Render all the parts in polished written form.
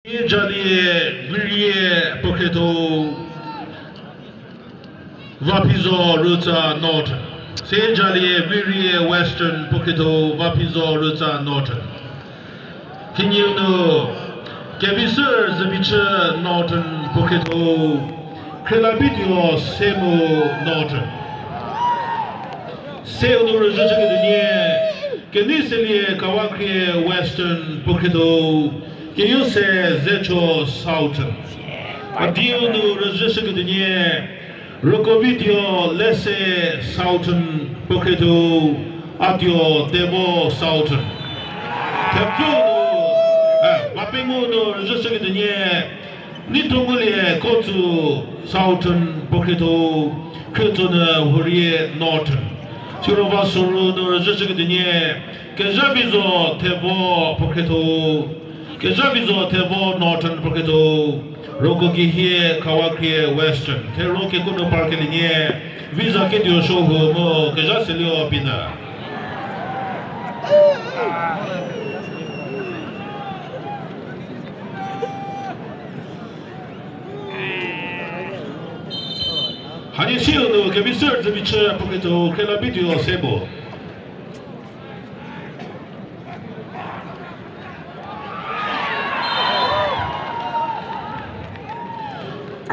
Jalie Guerrier Poketo Vapizo Ruta Norton. Say Jalie Guerrier Western Poketo Vapizo Ruta Norton. Can you know Kevisur Zabicha Norton Poketo Kelabidio Semo Norton. Say Odor Jessica Keniseli Kawakri Western Poketo. Can you say Zecho Southern? Adio no Rajashaka Dinier, Rocovidio Lesse Southern Poketo, Adio Demo Southern. Tapio, Wapingo no Rajashaka Dinier, Nitongulia Kotu Southern Poketo, Kiltona Hurie Norton. Surovasuru no Rajashaka Dinier, Kajabizo Tevo Poketo. Que j'aviso Tevo Norton Poketo, Rokoki here, Kawaki Western, Teroki Kuno Park Linie, Visa Kedio Shoho Mo, que j'asselio Pina. Hanishido, que vi search the bicha Poketo, que la video sebo.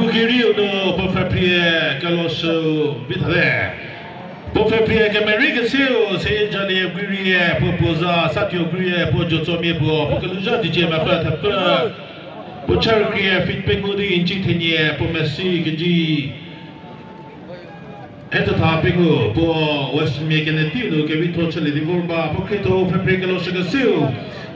Kukirio no pour faire prier Carlos Vitale. Pour faire prier qu'Amérique c'est Jali Guerrier pour poser Satio Guerrier pour Jotomi pour que le gens DJ m'a fait peur. Pour Charlie Fit Pengodi in Chitenia pour Messi que dit et tapingo pour West Mekanetino que vit trop les divorba pour que tu fait prier Carlos Gasio.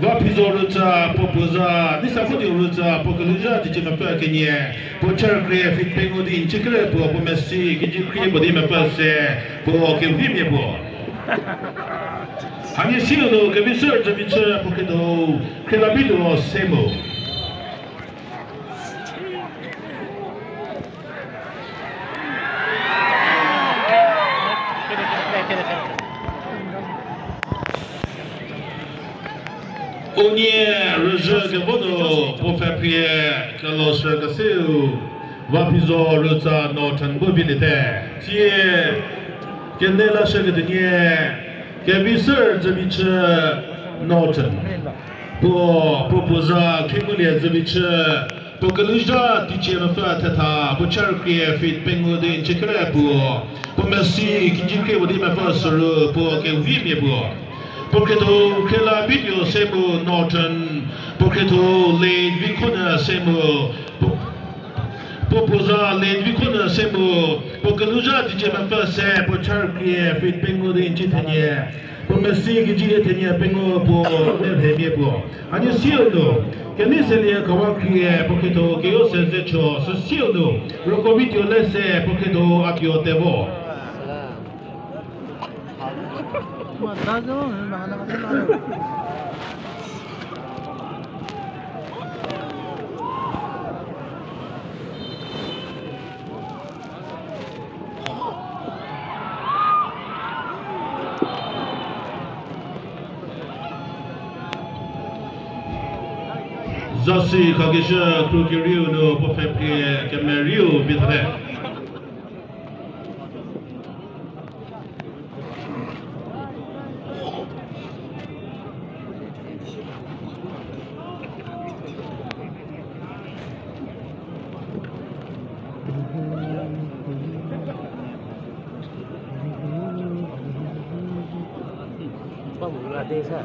Va pisoruta proposa nisafudi uruta pokeluja tichimapa kenye pochar krea fit pengodi inchikre po pomesi kiji krie bodi mapase po kevimye po hani sino ke research bicha pokedo kelabido semo On y est, le jeu que vous pour faire prier que l'on Gasseu va piso le temps notre mobilité. Tiens, quelle est la chose de nier, que viseur de biche notre pour proposer qu'il de biche pour que le jeu tienne le fait à pour chercher fit pengo de chekre pour merci qui dit que vous dites ma force pour que vous viviez pour. Poketo Kela Video Semo Norton Poketo Lane Vicona Semo Popoza Lane Vicona Semo Pokeluja DJ Mafase Pocharki Fit Pengo de Chitania Pomesi Gigi Tenia Pengo Po Nebhemiebo and you see no can this Kawaki Poketo Kyo Sezecho Sosio Rokovideo Lesse Poketo Akio Devo ザシカゲシャクロキリオのポフェピエケメリオビタレ desa.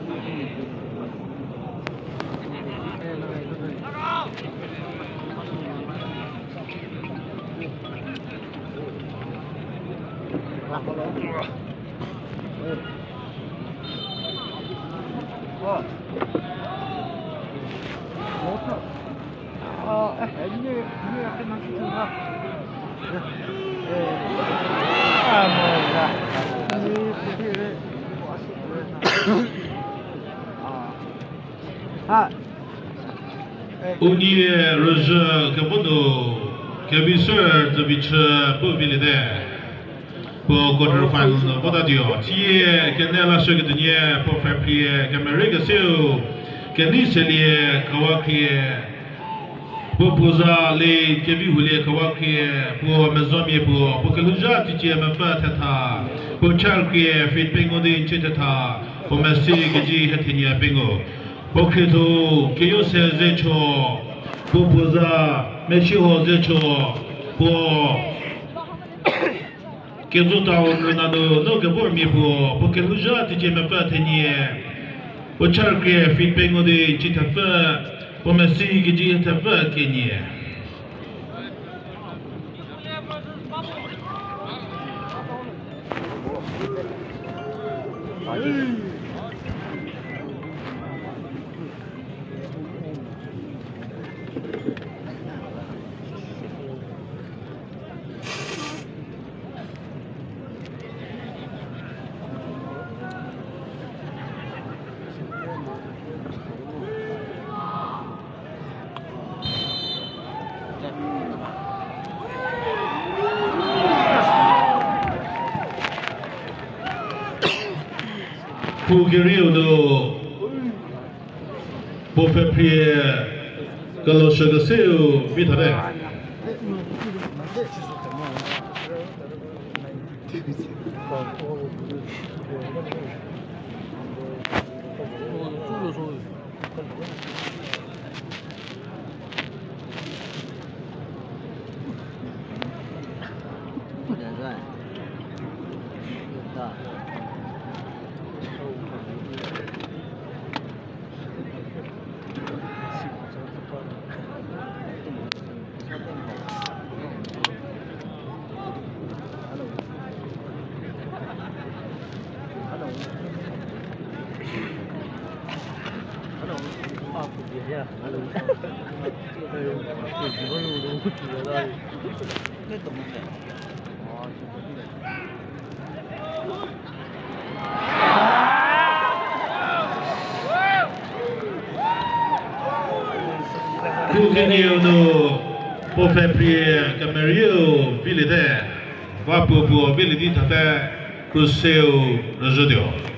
Ini akan masuk juga. Uni roja kabodo kabisur tabicha povilide po quarter final boda dio tie kenela shogdnie po faire prier kameriga seu keniselie kawaki Popoza le kebi hule kawaki po mezomie po keluja tiche mefa tata po charkie fit pingo di chitata po mesi geji hetinya pingo poketo keyo se zecho popoza meshi ho zecho po kezo ta onrenado no gebor mi po keluja tiche mefa tenia po charkie fit pingo di chitata po mesi geji hetafa kenya Pugirio do Pofeprie kalau segaseu vitare Pugirio do Pofeprie Camerio Vilide Vapo po Vilidi tata Cruceu Rajodio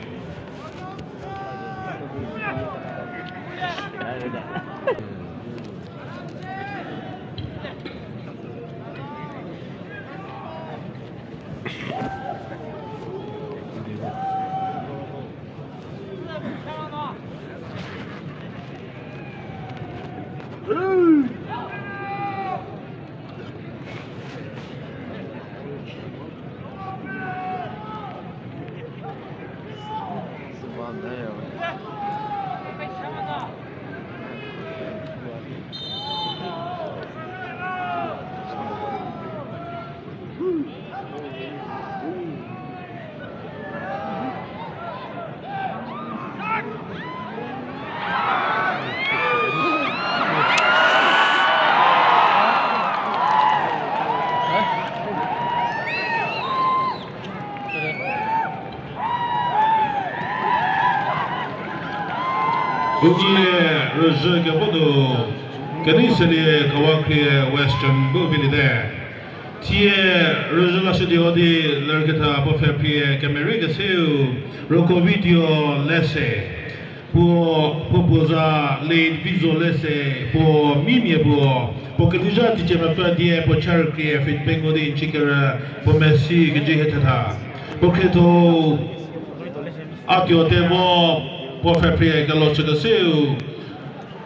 Ugie Roger Gabodo Kanisali Kawaki Western Bobilide Tie Roger Lashadiodi Lergata Pofepie Cameriga Seu Roko Video Lesse Po Popoza Lead Viso Lesse Po Mimie Po Kalija Tiche Mafadie Po Charki Fit Bengodi Chikara Po Messi Gajihetata Poketo Atio Devo Pofeprie kalau segaseu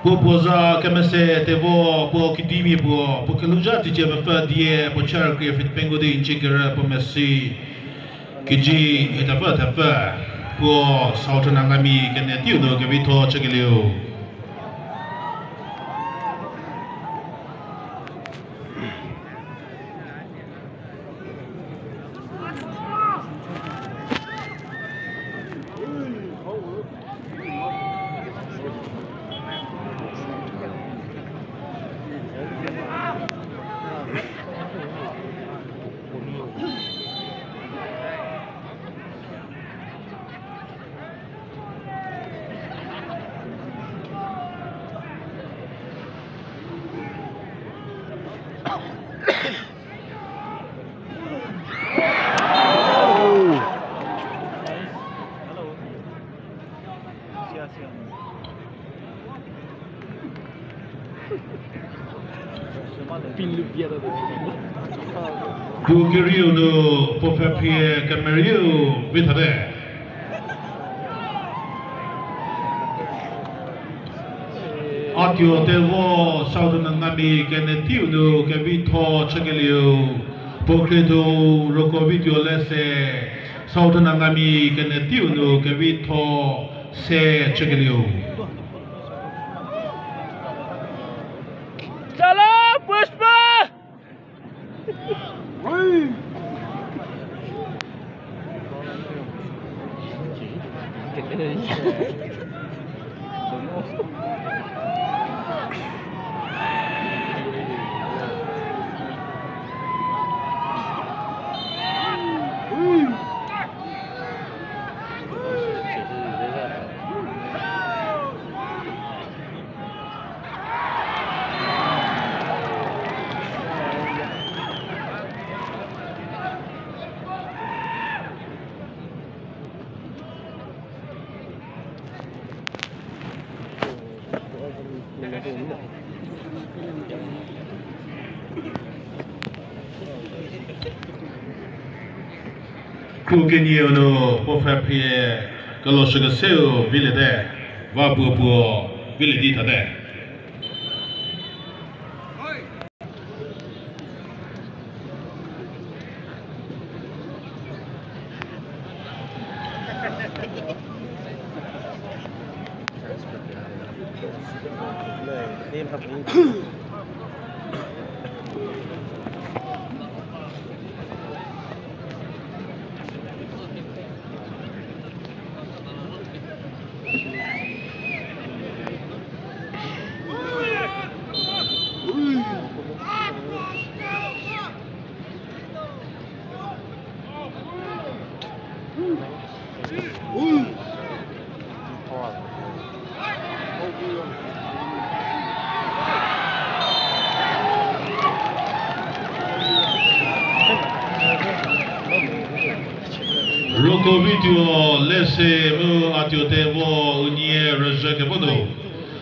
Popoza kamese tevo po kidimi po keluja tiche mafa die po charki fit pengodi chikera po messi kiji etafa po sautana ngami kenetiu do kevito chegilio Bulgaria no pour faire prier Cameroun vite allez. Audio devo Southern Nami Genetiu no Gavito Chagelio Pocreto Roko video lesse Southern Nami Genetiu no Gavito Se Chagelio Salam Pushpa! Kugenio no pour faire prier que lorsque c'est ville de va pour ville dit de Loco video laissez-moi à te devoir unir rejet que bono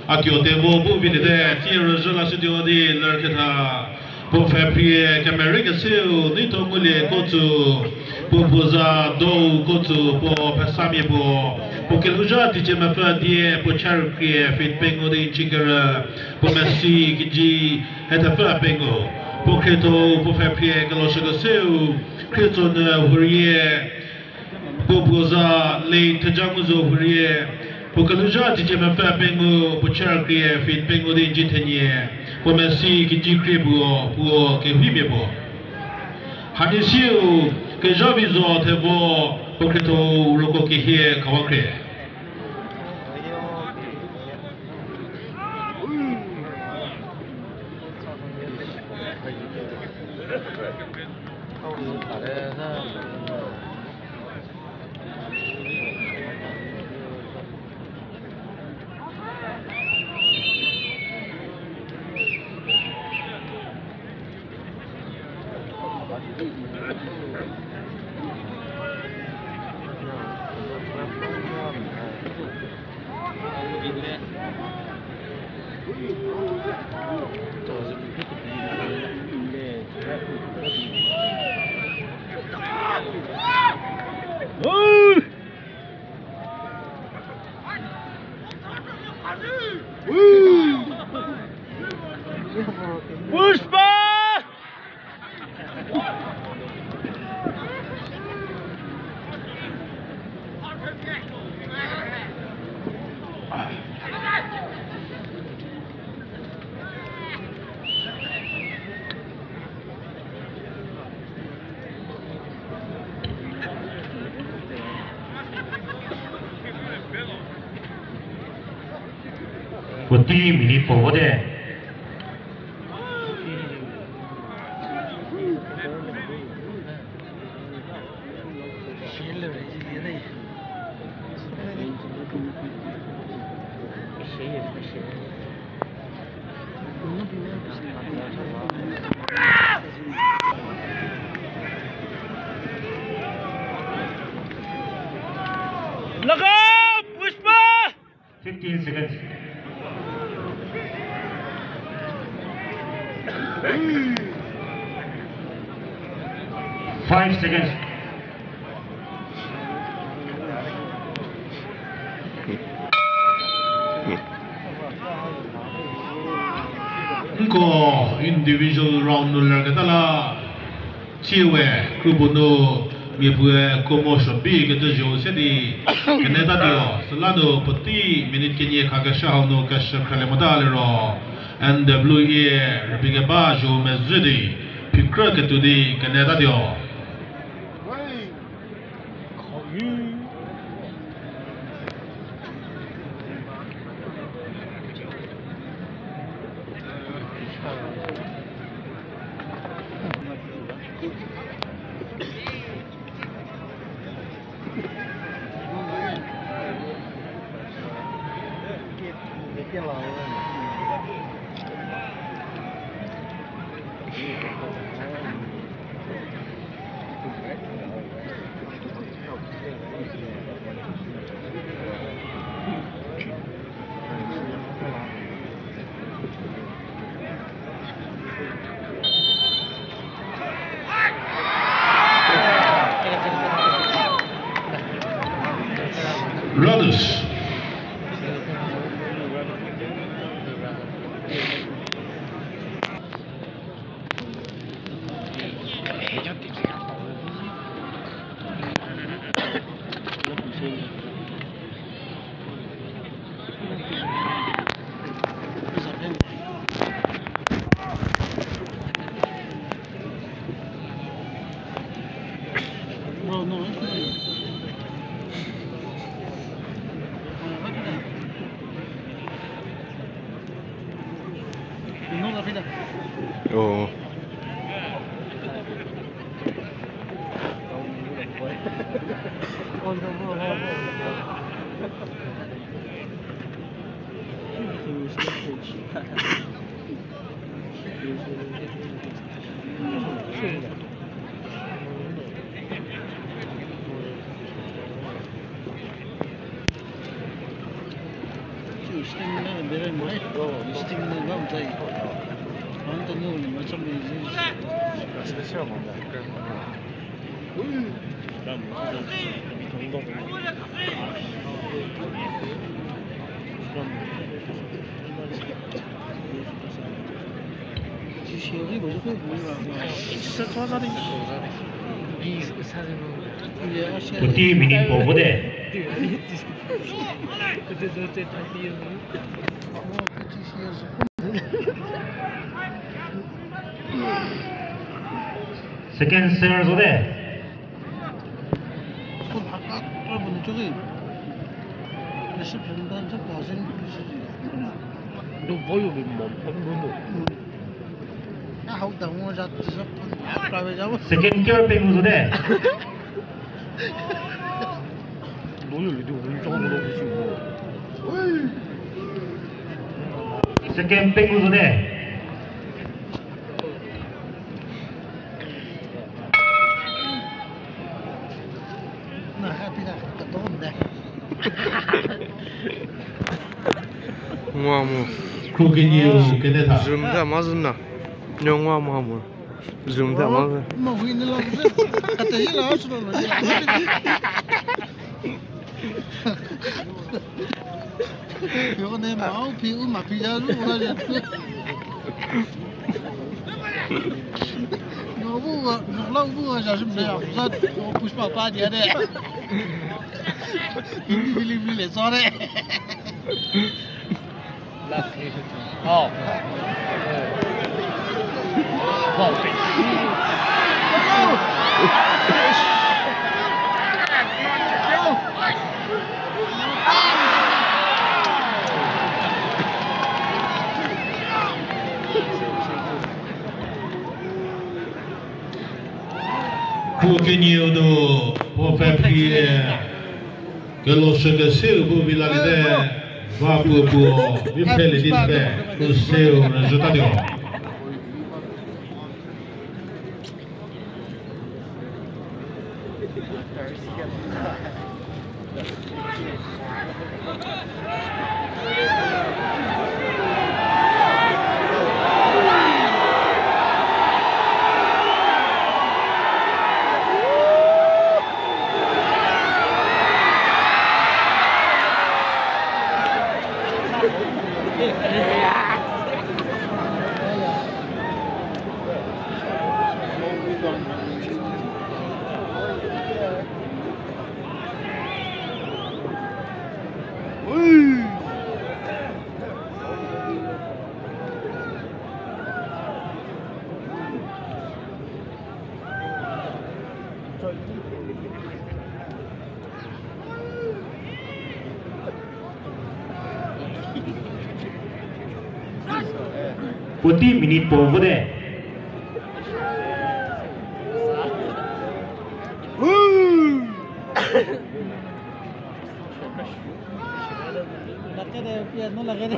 à te devoir pour venir de tirer rejet la studio de leur kita pour faire prier caméra que c'est ni to mule kotu pour poser do kotu pour passer pour que le jour tu me fais dire pour charger fait pengo de chicker pour merci qui dit est à faire pengo pour que tu pour faire prier que le jour c'est que tu ne voyais pour poser les tajamuzo voyais pour que le jour tu me fais pengo pour charger fait pengo de chitter pour merci qui dit pour que vive bon hadisiu que j'aviso te vo pour que tu le coquille hier kawakre Pushpa! Putih milik powodnya. Lagam! Pushpa! 15 seconds. 5 seconds. Ko individual round nuller kata lah, ciwe kubuno miepue commotion bi kata jo sedi kena tadio selalu peti minit kini kagasha no kasha kale modal ro NWA repige bajo mezudi pikra ketudi kena tadio. Brothers. Oh. Putih minit pokoknya. Second serve sudah. Second kira pengu sudah. Second pengu sudah. Ngamu. Kuginyu kena tak. Zoom dah mazun na. Nyongwa mamu. Zoom dah mazun. Kuginyu no pour faire prier que lorsque c'est au bout de la l'idée va pour lui faire les disfaits pour c'est au résultat du roi. Putih minit po over there. लगे दे पियानो लगे दे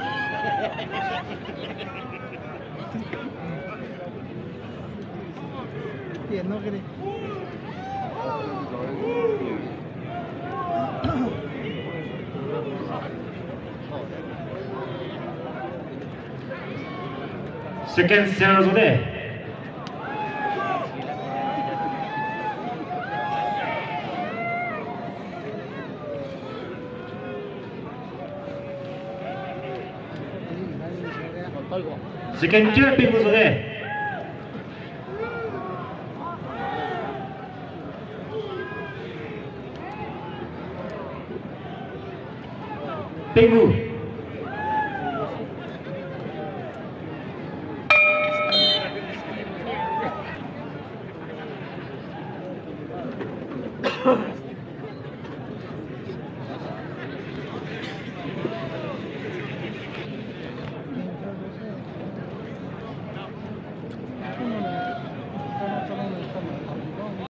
पियानो के दे Second serve over there. Second third ping over there. Pingu.